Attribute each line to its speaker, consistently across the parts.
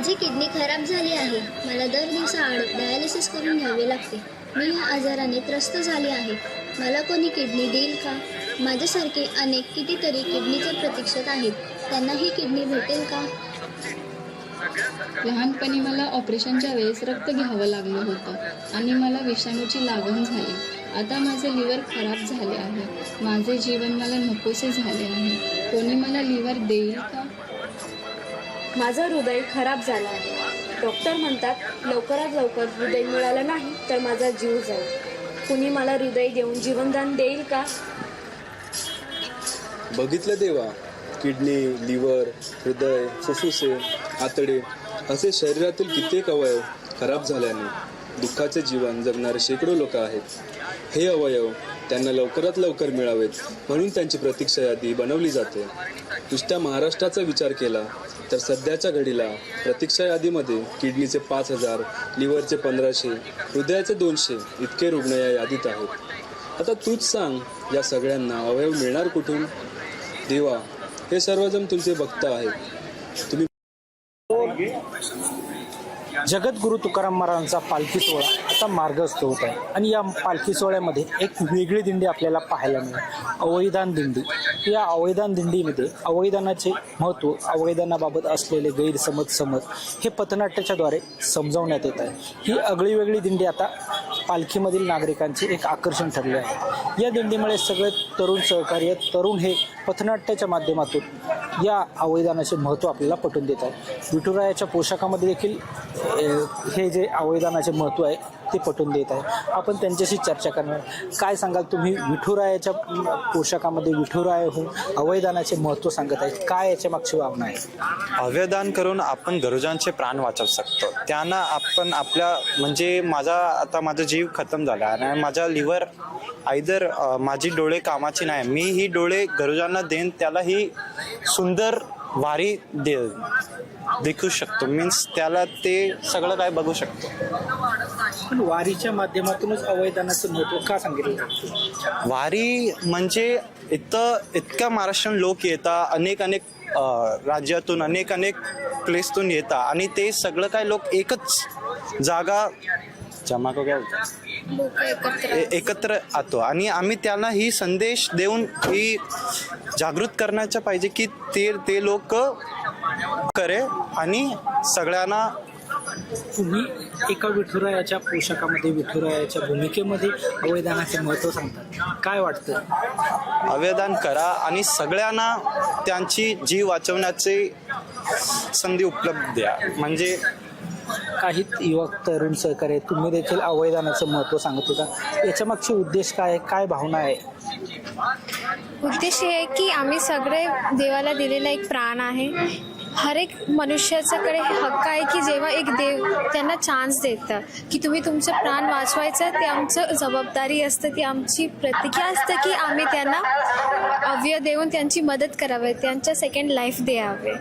Speaker 1: माझी किडनी खराब झाली आहे. मला दर दिवसाआड डायलिसिस करून घ्यावे लागते. मी या आजाराने त्रस्त झाले आहे. मला कोणी किडनी देईल का? माझ्यासारखे अनेक कितीतरी किडनीच्या प्रतीक्षेत आहेत. त्यांना ही किडनी भेटेल का?
Speaker 2: लहानपणी मला ऑपरेशनच्या वेळेस रक्त घ्यावं लागलं होतं आणि मला विषाणूची लागण झाली. आता माझे लिव्हर खराब झाले आहे. माझे जीवन मला नकोसे झाले आहे. कोणी मला लिव्हर देईल का?
Speaker 3: माझं हृदय खराब झालं आहे. डॉक्टर म्हणतात लवकरात लवकर हृदय मिळालं नाही तर माझा जीव जाईल. कुणी मला हृदय देऊन जीवनदान देईल का?
Speaker 4: बघितलं देवा, किडनी, लिव्हर, हृदय, फुफ्फुसे, आतडे असे शरीरातील कित्येक अवयव खराब झाल्याने दुःखाचे जीवन जगणारे शेकडो लोक आहेत. हे अवयव त्यांना लवकरात लवकर मिळावेत म्हणून त्यांची प्रतीक्षा यादी बनवली जाते. नुसत्या महाराष्ट्राचा विचार केला तर सध्याच्या घडीला प्रतीक्षा यादीमध्ये किडनीचे 5,000, लिव्हरचे 1,500, हृदयाचे 200 इतके रुग्ण या यादीत आहेत. आता तूच सांग, या सगळ्यांना अवयव मिळणार कुठून? देवा, हे सर्वजण तुमचे भक्त आहेत. तुम्ही
Speaker 5: जगद्गुरू तुकाराम महाराजांचा पालखी सोहळा आता मार्गस्थ होत आहे आणि या पालखी सोहळ्यामध्ये एक वेगळी दिंडी आपल्याला पाहायला मिळेल, अवयदान दिंडी. या अवयदान दिंडीमध्ये अवयदानाचे महत्त्व, अवयदानाबाबत असलेले गैरसमज हे पथनाट्याच्याद्वारे समजावण्यात येत आहे. ही आगळी वेगळी दिंडी आता पालखीमधील नागरिकांचे एक आकर्षण ठरले आहे. या दिंडीमुळे सगळे तरुण सहकार्य, तरुण हे पथनाट्याच्या माध्यमातून या अवयदानाचे महत्त्व आपल्याला पटवून देत आहे. विठुरायाच्या पोशाखामध्ये देखील हे जे अवयदानाचे महत्त्व आहे ते पटवून देत आहे. आपण त्यांच्याशी चर्चा करणार. काय सांगाल तुम्ही? विठुरायाच्या पोशाखामध्ये विठुराय होऊन अवयदानाचे महत्त्व सांगत आहेत, काय याच्या मागची भावना आहे?
Speaker 6: अवयदान करून आपण गरजूंचे प्राण वाचवू शकतो. त्यांना आपण आपल्या म्हणजे माझा जीव खतम झाला आणि माझा लिव्हर आयदर माझी डोळे कामाची नाही, मी ही डोळे गरजूंना देईन, त्याला ही सुंदर वारी देखू शकतो. मीन्स त्याला ते सगळं काय बघू शकतो.
Speaker 5: पण वारीच्या माध्यमातूनच अवयदानाचं महत्त्व का सांगितलं?
Speaker 6: वारी म्हणजे इतक्या महाराष्ट्रीयन लोक येतात, अनेक राज्यातून, अनेक प्लेसतून येतात आणि ते सगळं काय लोक एकच जागा जमा एकत्र आतो आणि आम्ही त्यांना ही संदेश देऊन ही जागृत करण्याचं पाहिजे की ते लोक करे आणि सगळ्यांना.
Speaker 5: तुम्ही एका विठुरायाच्या पोशाखामध्ये, विठुरायाच्या भूमिकेमध्ये अवयदानाचे महत्त्व सांगतात, काय वाटतं?
Speaker 6: अवयदान करा आणि सगळ्यांना त्यांची जीव वाचवण्याची संधी उपलब्ध द्या. म्हणजे
Speaker 5: काही युवक तरुण सहकार्य, तुम्ही देखील अवयदानाचं महत्त्व सांगत होता. याच्या मागचे उद्देश काय आहे, काय भावना आहे?
Speaker 7: उद्देश हे आहे की आम्ही सगळे देवाला दिलेला एक प्राण आहे. हर एक मनुष्याच्याकडे हक्क आहे की जेव्हा एक देव त्यांना चान्स देतं की तुम्ही तुमचं प्राण वाचवायचं, ते आमचं जबाबदारी असतं, ती आमची प्रतिज्ञा असते की आम्ही त्यांना अवयव देऊन त्यांची मदत करावी, त्यांच्या सेकंड लाईफ द्यावे.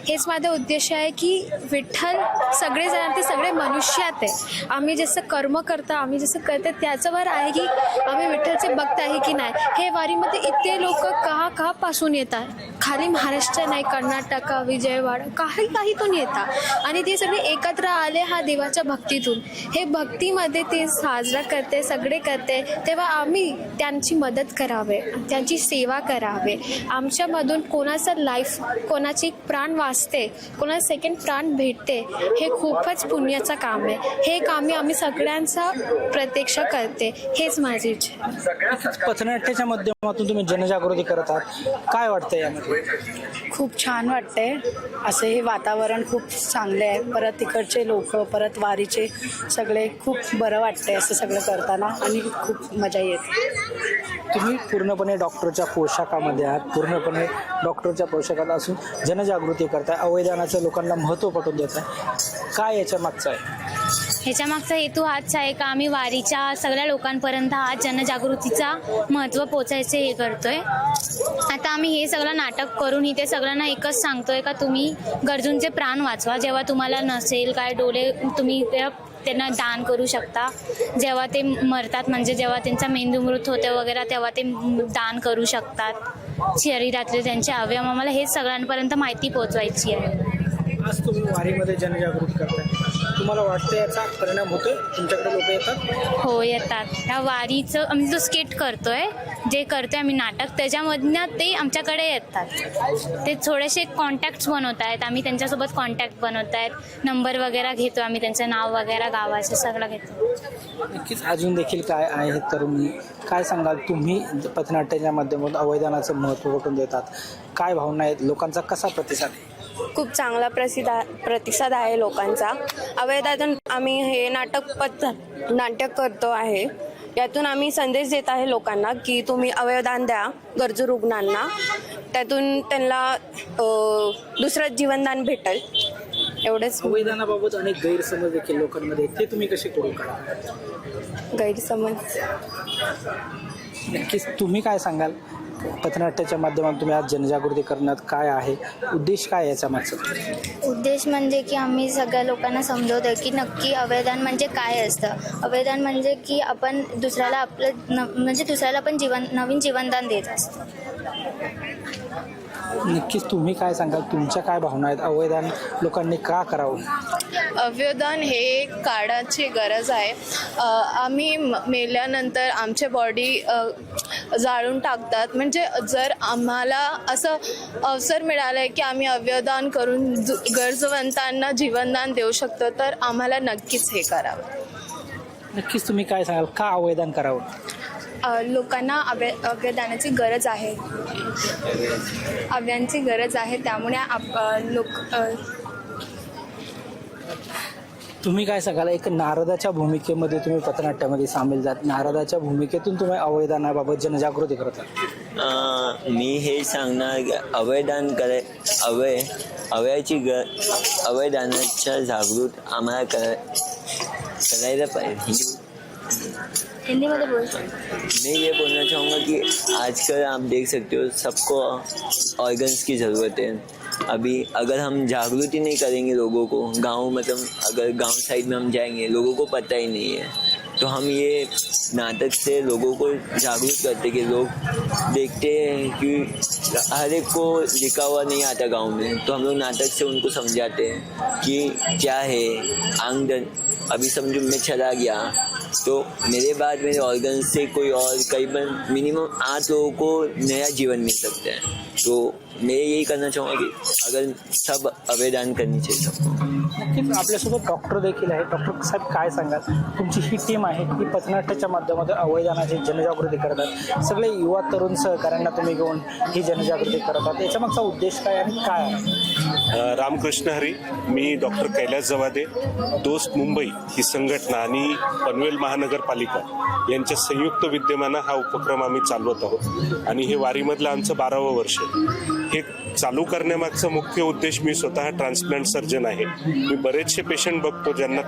Speaker 7: हेच माझा उद्देश आहे की विठ्ठल सगळेजण, ते सगळे मनुष्यात आहे. आम्ही जसं कर्म करतो, आम्ही जसं करतो त्याच्यावर आहे की आम्ही विठ्ठलचे भक्त आहे की नाही. हे वारीमध्ये इतके लोक कहापासून येतात, खाली महाराष्ट्र नाही, कर्नाटक, विजयवाडा, काहीतून येतात आणि ते सगळे एकत्र आले हा देवाच्या भक्तीतून. हे भक्तीमध्ये ते साजरा करते, सगळे करते, तेव्हा आम्ही त्यांची मदत करावे, त्यांची सेवा करावे. आमच्यामधून कोणाचं लाईफ, कोणाची प्राण वाचते, कोणाचं सेकंड प्राण भेटते, हे खूपच पुण्याचं काम आहे. हे काम आम्ही सगळ्यांचा प्रत्यक्ष करते. हेच माझी इच्छा आहे.
Speaker 5: पथनाट्याच्या माध्यमातून तुम्ही जनजागृती करत आहात, काय वाटतं यामध्ये?
Speaker 8: खूप छान वाटतंय. असे हे वातावरण खूप चांगले आहे. परत तिकडचे लोक, परत वारीचे सगळे, खूप बरं वाटतंय असं सगळं करताना आणि खूप मजा येते.
Speaker 5: तुम्ही पूर्णपणे डॉक्टरच्या पोशाखामध्ये आहात, पूर्णपणे डॉक्टरच्या पोशाखात असून जनजागृती करताय, अवयदानाचं लोकांना महत्त्व पटवून देत आहे, काय याच्या मागचं आहे?
Speaker 9: ह्याच्या मागचा हेतू हाच आहे का आम्ही वारीच्या सगळ्या लोकांपर्यंत हा जनजागृतीचा महत्त्व पोचायचे हे करतोय. आता आम्ही हे सगळं नाटक करून इथे सगळ्यांना एकच सांगतोय का तुम्ही गरजूंचे प्राण वाचवा. जेव्हा तुम्हाला नसेल काय डोळे, तुम्ही त्यांना दान करू शकता. जेव्हा ते मरतात, म्हणजे जेव्हा त्यांचा मेंदू मृत होते वगैरे, तेव्हा ते दान करू शकतात शरीरातले त्यांचे अवयव. आम्हाला हेच सगळ्यांपर्यंत माहिती पोहोचवायची आहे.
Speaker 5: आज तुम्ही वारीमध्ये जनजागृती करताय, तुम्हाला वाटतं याचा परिणाम होतोय? तुमच्याकडे लोक येतात?
Speaker 9: हो येतात. ह्या वारीचं आम्ही जो स्किट करतोय, जे करतोय आम्ही नाटक, त्याच्यामधनं ते आमच्याकडे येतात. ते थोडेसे कॉन्टॅक्ट्स बनवत आहेत, आम्ही त्यांच्यासोबत कॉन्टॅक्ट बनवत आहेत, नंबर वगैरे घेतो आम्ही, त्यांचं नाव वगैरे गावाचं सगळं घेतो.
Speaker 5: नक्कीच. अजून देखील काय आहे तरुणी, काय सांगाल तुम्ही? पथनाट्याच्या माध्यमातून अवयदानाचं महत्त्व पटवून देतात, काय भावना आहेत, लोकांचा कसा प्रतिसाद आहे?
Speaker 3: खूप चांगला प्रतिसाद आहे लोकांचा. अवयदातून आम्ही हे नाटक करतो आहे. यातून आम्ही संदेश देत आहे लोकांना की तुम्ही अवयवदान द्या गरजू रुग्णांना, त्यातून त्यांना दुसरं जीवनदान भेटेल. एवढेच.
Speaker 5: अवयदानाबाबत अनेक गैरसमज देखील लोकांमध्ये, ते तुम्ही कसे करू काढा?
Speaker 3: गैरसमज.
Speaker 5: नक्कीच. तुम्ही काय सांगाल? पथनाट्याच्या माध्यमातून तुम्ही आज जनजागृती करण्यात काय आहे उद्देश, काय याचा मागचा?
Speaker 1: उद्देश म्हणजे की आम्ही सगळ्या लोकांना समजवतो की नक्की अवयदान म्हणजे काय असतं. अवयदान म्हणजे की आपण दुसऱ्याला दुसऱ्याला आपण नवीन जीवनदान देत असतो.
Speaker 5: नक्कीच. तुम्ही काय सांगाल? तुमच्या काय भावना आहेत? अवयदान लोकांनी का करावं?
Speaker 10: अवयवदान हे काळाची गरज आहे. आम्ही मेल्यानंतर आमची बॉडी जाळून टाकतात. म्हणजे जर आम्हाला असं अवसर मिळाला आहे की आम्ही अवयवदान करून गरजवंतांना जीवनदान देऊ शकतो, तर आम्हाला नक्कीच हे करावं.
Speaker 5: नक्कीच. तुम्ही काय सांगाल? का अवयदान करावं?
Speaker 10: लोकांना अवयदानाची गरज आहे. अवयांची गरज आहे, त्यामुळे
Speaker 5: तुम्ही काय सांगाल? एक नारदाच्या भूमिकेमध्ये तुम्ही पथनाट्यामध्ये सामील जात, नारदाच्या भूमिकेतून तुम्ही अवयदानाबाबत जनजागृती करता.
Speaker 11: मी हे सांगणार अवयदान अवयदानाच्या जागृत आम्हाला करायला पाहिजे.
Speaker 1: हिंदी में बोल.
Speaker 11: मैं ये बोलना चाहूँगा कि आजकल आप देख सकते हो सबको ऑर्गन्स की ज़रूरत है. अभी अगर हम जागृति नहीं करेंगे लोगों को, अगर गांव साइड में हम जाएंगे, लोगों को पता ही नहीं है, तो हम ये नाटक से लोगों को जागरूक करते कि लोग देखते हैं कि हर एक को लिखा हुआ नहीं आता गांव में, तो हम लोग नाटक से उनको समझाते हैं कि क्या है आंगन. अभी समझो मैं चला गया तो मेरे बाद मेरे ऑर्गन से कोई और करीबन मिनिमम 8 लोगों को नया जीवन मिल सकता है. तो मैं यही करना चाहूँगा कि अगर सब अवयदान करनी चाहिए सबको.
Speaker 5: नक्कीच. आपल्यासोबत डॉक्टर देखील आहे. डॉक्टर साहेब काय सांगाल? तुमची ही टीम आहे की पथनाट्याच्या माध्यमातून अवयदानाची जनजागृती करतात, सगळे युवा तरुण सहकाऱ्यांना तुम्ही घेऊन ही जनजागृती करतात, याच्या मागचा उद्देश काय आणि काय आहे?
Speaker 12: रामकृष्ण हरी. मी डॉक्टर कैलास जवादे, दोस्त मुंबई ही संघटना आणि पनवेल महानगरपालिका यांच्या संयुक्त विद्यमानं हा उपक्रम आम्ही चालवत आहोत. आणि हे वारीमधलं आमचं 12वं वर्ष. हे चालू करण्यामागचा मुख्य उद्देश, मी स्वतः ट्रान्सप्लांट सर्जन आहे. मी बरेचसे पेशंट बघतो ज्यांना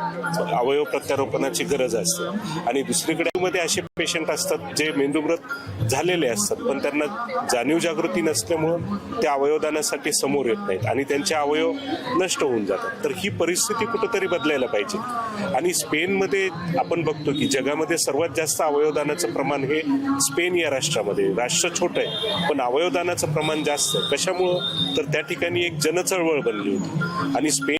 Speaker 12: अवयव प्रत्यारोपणाची गरज असते, आणि दुसरीकडे मध्ये असे पेशंट असतात जे मेंदूमृत झालेले असतात, पण त्यांना जाणीव जागृती नसल्यामुळं त्या अवयवदानासाठी समोर येत नाहीत आणि त्यांचे अवयव नष्ट होऊन जातात. तर ही परिस्थिती कुठंतरी बदलायला पाहिजे. आणि स्पेनमध्ये आपण बघतो की जगामध्ये सर्वात जास्त अवयवदानाचं प्रमाण हे स्पेन या राष्ट्रामध्ये. राष्ट्र छोटं आहे पण अवयवदानाचं प्रमाण जास्त आहे. कशामुळं? तर त्या ठिकाणी एक जनचळवळ बनली होती आणि स्पेन